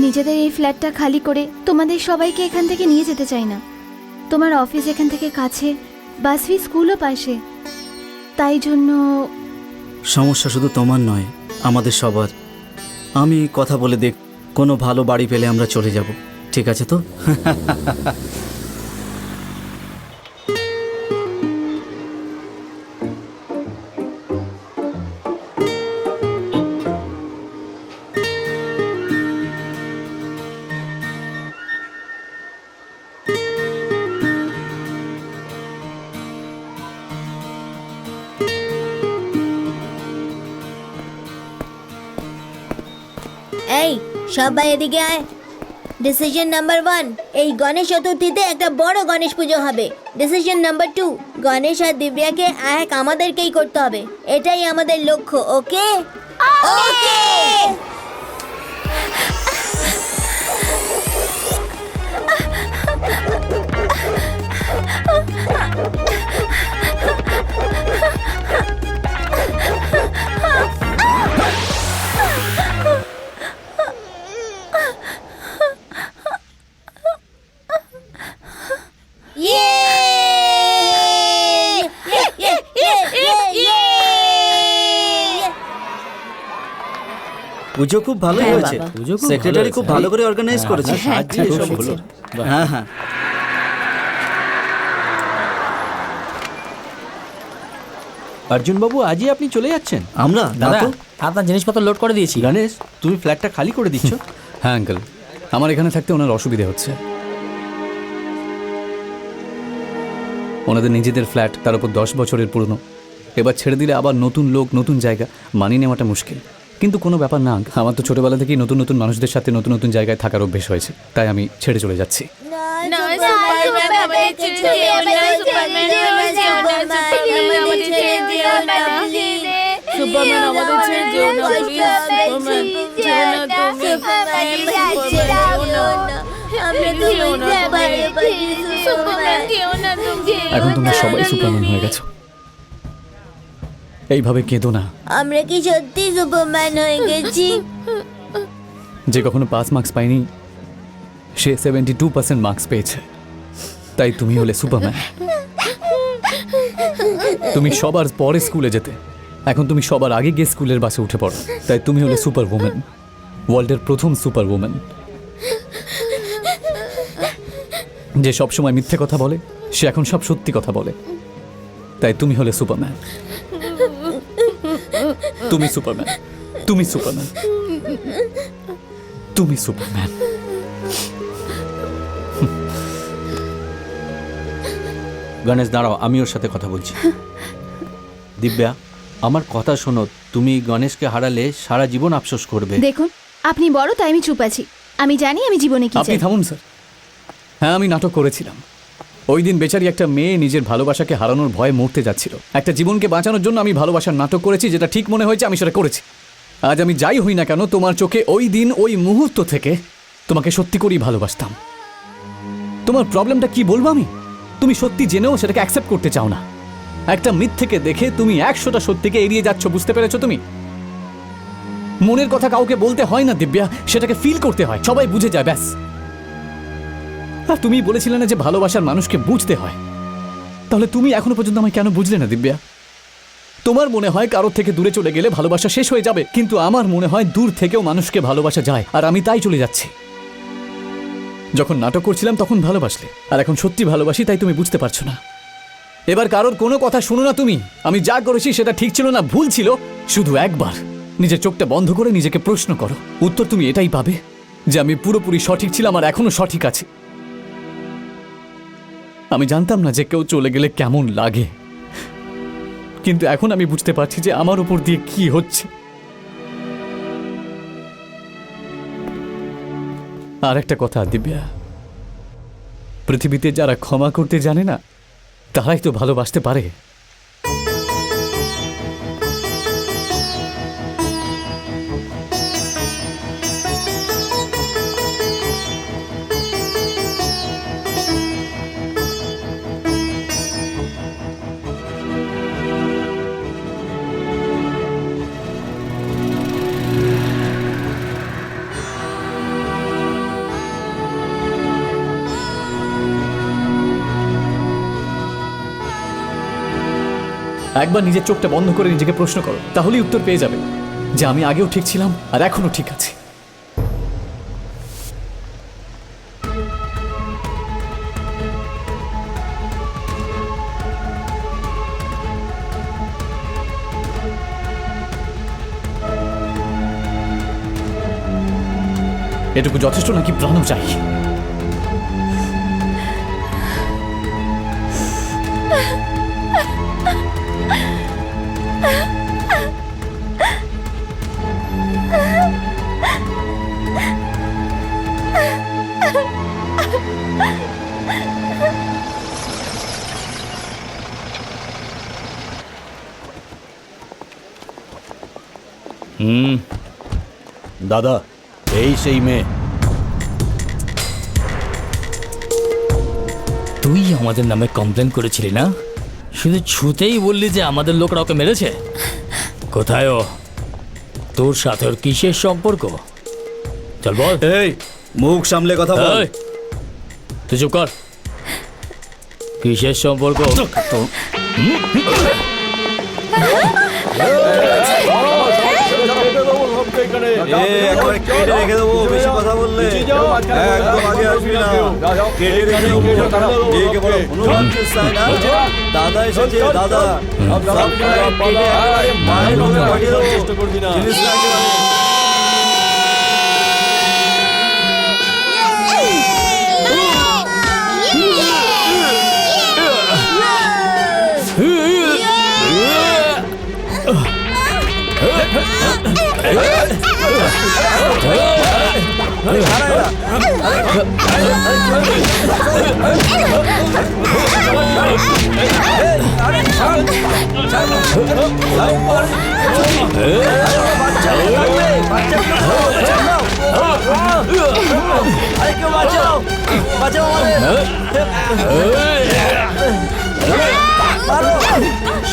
নিজেদের এই ফ্ল্যাটটা খালি করে তোমাদের সবাইকে এখান থেকে নিয়ে যেতে চাই না। তোমার অফিস এখান থেকে কাছে, বাসভি স্কুলও পাশে, তাই জন্য। সমস্যা শুধু তোমার নয়, আমাদের সবার। আমি কথা বলে দেখ, কোনো ভালো বাড়ি পেলে আমরা চলে যাব, ঠিক আছে তো? এই সবাই এদিকে আয়। ডিসিশন নাম্বার 1, এই গণেশ চতুর্থীতে একটা বড় গণেশ পুজো হবে। ডিসিশন নাম্বার 2, গণেশ আর দিব্যাকে এক আমাদেরকেই করতে হবে। এটাই আমাদের লক্ষ্য, ওকে? ওকে। পুজো খুব ভালো হয়েছে, সেক্রেটারি খুব ভালো করে অর্গানাইজ করেছে। হ্যাঁ হ্যাঁ। অর্জুন বাবু, আজই আপনি চলে যাচ্ছেন? আমরা দাদা, তো আপনার জিনিসপত্র লোড করে দিয়েছি। গণেশ, তুমি ফ্ল্যাটটা খালি করে দিচ্ছ? হ্যাঁ আঙ্কেল, আমার এখানে থাকতে ওনার অসুবিধে হচ্ছে। ওনাদের নিজেদের ফ্ল্যাট, তার উপর 10 বছরের পুরনো। এবার ছেড়ে দিলে আবার নতুন লোক, নতুন জায়গা, মানিয়ে নেওয়াটা মুশকিল। কিন্তু কোনো ব্যাপার না, আমার তো ছোটবেলা থেকেই নতুন নতুন মানুষদের সাথে নতুন নতুন জায়গায় থাকার অভ্যেস হয়েছে, তাই আমি ছেড়ে চলে যাচ্ছি। এখন তোমরা সবাই সুপারম্যান হয়ে গেছো, এইভাবে কেঁদো না। আমরা কি সত্যি সুপারম্যান হয়ে গেছি? যে কখনো 5 মার্কস পায়নি, সে 72% মার্কস পেয়েছে, তাই তুমি হলে সুপারম্যান। তুমি সবার পরে স্কুলে যেতে, এখন তুমি সবার আগে গিয়ে স্কুলের বাসে উঠে পড়ো, তাই তুমি হলে সুপার ওম্যান, ওয়ার্ল্ডের প্রথম সুপার ওম্যান। যে সবসময় মিথ্যে কথা বলে, সে এখন সব সত্যি কথা বলে, তাই তুমি হলে সুপারম্যান। তুমি সুপারম্যান, তুমি সুপারম্যান, তুমি সুপারম্যান। গণেশ দাঁড়াও, আমি ওর সাথে কথা বলছি। দিব্যা, আমার কথা শোনো, তুমি গণেশকে হারালে সারা জীবন আফসোস করবে। দেখুন, আপনি বড়, তাই আমি চুপ আছি। আমি জানি আমি জীবনে কি আপনি চাই। থামুন স্যার। হ্যাঁ, আমি নাটক করেছিলাম। ওই দিন বেচারি একটা মেয়ে নিজের ভালোবাসাকে হারানোর ভয়ে মরতে যাচ্ছিল। একটা জীবনকে বাঁচানোর জন্য আমি ভালোবাসার নাটক করেছি, যেটা ঠিক মনে হয়েছে আমি সেটা করেছি। আজ আমি যাই হই না কেন, তোমার চোখে ওই দিন, ওই মুহূর্ত থেকে তোমাকে সত্যি করেই ভালোবাসতাম। তোমার প্রবলেমটা কি বলবো আমি? তুমি সত্যি জেনেও সেটাকে অ্যাকসেপ্ট করতে চাও না। একটা মিথ্যেকে দেখে তুমি 100টা সত্যিকে এড়িয়ে যাচ্ছ, বুঝতে পেরেছো তুমি? মনের কথা কাউকে বলতে হয় না দিব্যা, সেটাকে ফিল করতে হয়, সবাই বুঝে যায়, ব্যাস। আর তুমি বলেছিলে না যে ভালোবাসার মানুষকে বুঝতে হয়, তাহলে তুমি এখনো পর্যন্ত আমায় কেন বুঝলে না দিব্যা? তোমার মনে হয় কারোর থেকে দূরে চলে গেলে ভালোবাসা শেষ হয়ে যাবে, কিন্তু আমার মনে হয় দূর থেকেও মানুষকে ভালোবাসা যায়, আর আমি তাই চলে যাচ্ছি। যখন নাটক করছিলাম তখন ভালোবাসলে, আর এখন সত্যি ভালোবাসি, তাই তুমি বুঝতে পারছো না। এবার কারোর কোনো কথা শুনো না তুমি। আমি যা করেছি সেটা ঠিক ছিল না, ভুল ছিল। শুধু একবার নিজের চোখটা বন্ধ করে নিজেকে প্রশ্ন করো, উত্তর তুমি এটাই পাবে যে আমি পুরোপুরি সঠিক ছিলাম আর এখনো সঠিক আছি। আমি জানতাম না যে কেউ চলে গেলে কেমন লাগে, কিন্তু এখন আমি বুঝতে পারছি যে আমার উপর দিয়ে কি হচ্ছে। আর একটা কথা দিব্যা, পৃথিবীতে যারা ক্ষমা করতে জানে না, তারাই তো ভালোবাসতে পারে। একবার নিজের চোখটা বন্ধ করে নিজেকে প্রশ্ন করো, তাহলেই উত্তর পেয়ে যাবে যে আমি আগেও ঠিক ছিলাম আর এখনো ঠিক আছি। এটুকু যথেষ্ট নাকি প্রাণও চাই? দাদা, এই সেই মেয়ে। তুই আমাদের নামে কমপ্লেন করেছিলি না? শুধু ছুতেই বললি যে আমাদের লোকরা ওকে মেরেছে। কোথায় ও? তোর সাথে ওর কিসের সম্পর্ক? চল বল। এই মুখ সামলে কথা বল। এই, তুই চুপ কর। কিসের সম্পর্ক? একবারে কেটে রেখে দেবো, বেশি কথা বললে একদম আগে আসবি না। কেটে রেখে দেবো। একে বলো হনুমানকে চাই না, দাদা এসেছে, দাদা সব কেটে একেবারে মায়ের মুখে পাঠিয়ে দেবো। জিনিস না একেবারে।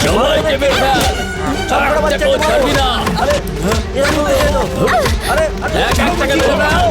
সবাইকে বের কর। একটাকেও ছাড়বি না। এক একটাকে ধরে নাও।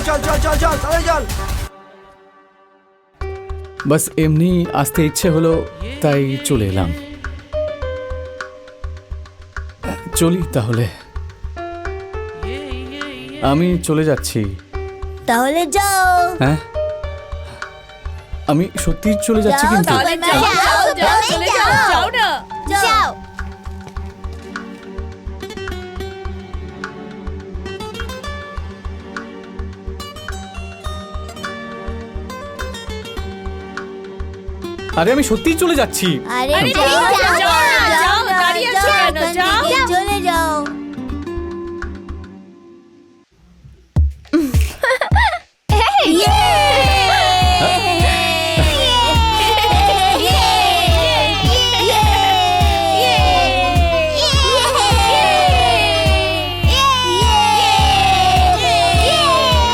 চল চল চল চল তাড়াতাড়ি চল। বাস এমনি আসতে ইচ্ছে হলো তাই চলে এলাম। চলি তাহলে, আমি চলে যাচ্ছি। তাহলে যাও। হ্যাঁ, আমি সত্যি চলে যাচ্ছি যাও, কিন্তু তাহলে যাও, যাও। আরে আমি সত্যিই চলে যাচ্ছি। আরে যাও, যাও,